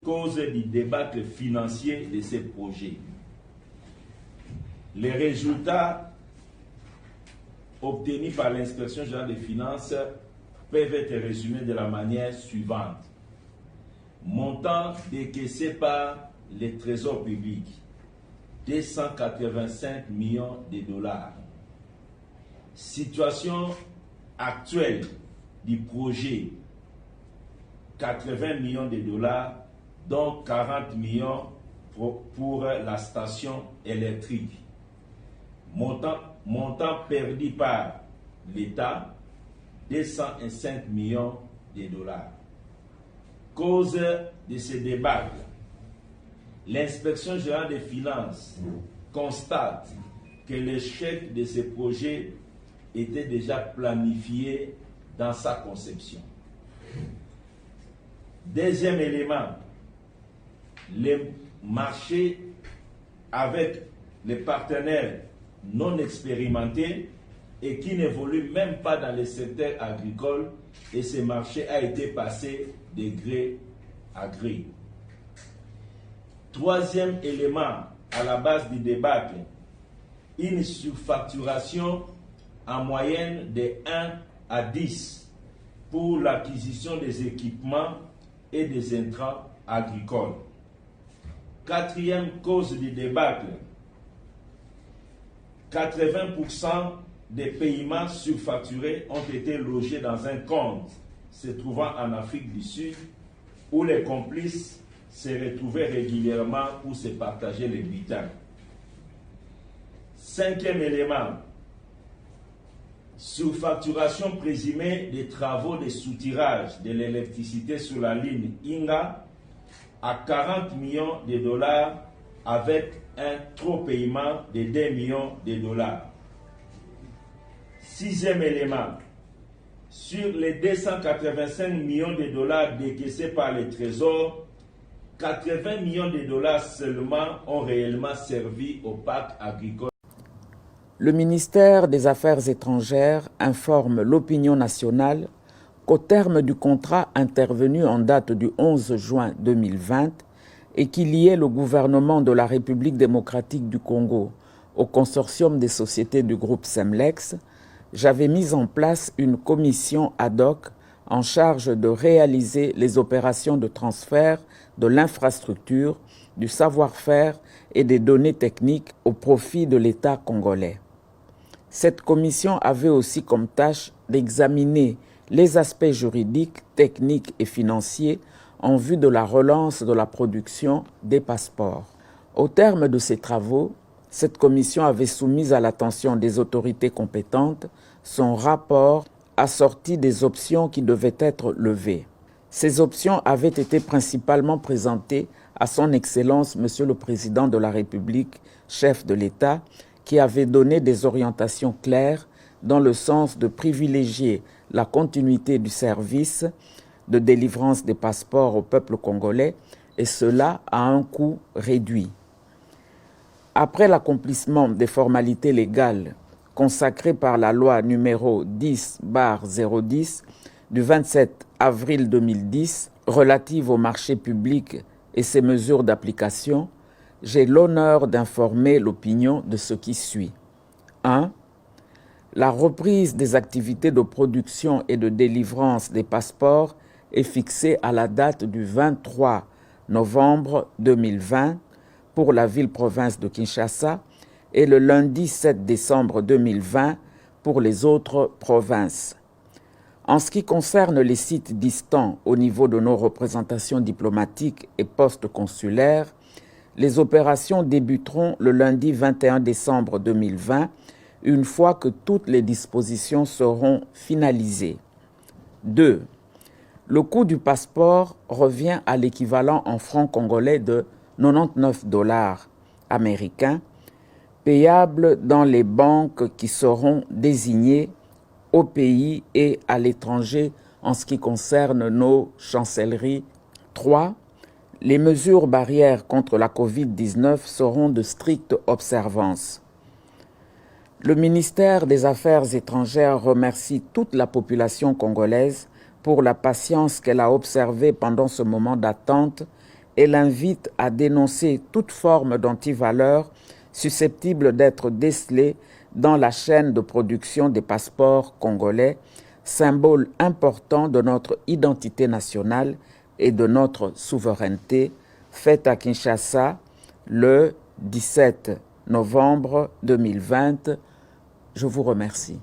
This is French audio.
cause du débâcle financier de ces projets. Les résultats obtenus par l'inspection générale des finances peuvent être résumés de la manière suivante. Montant décaissé par les trésors publics, 285 millions de dollars. Situation actuelle du projet, 80 millions de dollars, dont 40 millions pour la station électrique. Montant perdu par l'État, 205 millions de dollars. Cause de ce débâcle, l'inspection générale des finances constate que l'échec de ce projet était déjà planifié dans sa conception. Deuxième élément, les marchés avec les partenaires non expérimentés et qui n'évoluent même pas dans le secteur agricole, et ce marché a été passé de gré à gré. Troisième élément à la base du débâcle, une surfacturation en moyenne de 1 à 10 pour l'acquisition des équipements et des intrants agricoles. Quatrième cause du débâcle, 80% des paiements surfacturés ont été logés dans un compte se trouvant en Afrique du Sud, où les complices se retrouvaient régulièrement pour se partager les butins. Cinquième élément, surfacturation présumée des travaux de soutirage de l'électricité sur la ligne Inga à 40 millions de dollars avec un trop paiement de 2 millions de dollars. Sixième élément, sur les 285 millions de dollars décaissés par le Trésor, 80 millions de dollars seulement ont réellement servi au parc agricole. Le ministère des Affaires étrangères informe l'opinion nationale qu'au terme du contrat intervenu en date du 11 juin 2020 et qui liait le gouvernement de la République démocratique du Congo au consortium des sociétés du groupe Semlex, j'avais mis en place une commission ad hoc en charge de réaliser les opérations de transfert de l'infrastructure, du savoir-faire et des données techniques au profit de l'État congolais. Cette commission avait aussi comme tâche d'examiner les aspects juridiques, techniques et financiers en vue de la relance de la production des passeports. Au terme de ces travaux, cette commission avait soumis à l'attention des autorités compétentes son rapport assorti des options qui devaient être levées. Ces options avaient été principalement présentées à son Excellence Monsieur le Président de la République, chef de l'État, qui avait donné des orientations claires dans le sens de privilégier la continuité du service de délivrance des passeports au peuple congolais, et cela à un coût réduit. Après l'accomplissement des formalités légales consacrées par la loi numéro 10/010 du 27 avril 2010 relative au marché public et ses mesures d'application, j'ai l'honneur d'informer l'opinion de ce qui suit. 1. La reprise des activités de production et de délivrance des passeports est fixée à la date du 23 novembre 2020 pour la ville-province de Kinshasa et le lundi 7 décembre 2020 pour les autres provinces. En ce qui concerne les sites distants au niveau de nos représentations diplomatiques et postes consulaires, les opérations débuteront le lundi 21 décembre 2020, une fois que toutes les dispositions seront finalisées. 2. Le coût du passeport revient à l'équivalent en francs congolais de 99 $ américains, payables dans les banques qui seront désignées au pays et à l'étranger en ce qui concerne nos chancelleries. 3. Les mesures barrières contre la COVID-19 seront de stricte observance. Le ministère des Affaires étrangères remercie toute la population congolaise pour la patience qu'elle a observée pendant ce moment d'attente Elle invite à dénoncer toute forme d'antivaleur susceptible d'être décelée dans la chaîne de production des passeports congolais, symbole important de notre identité nationale et de notre souveraineté, faite à Kinshasa le 17 novembre 2020. Je vous remercie.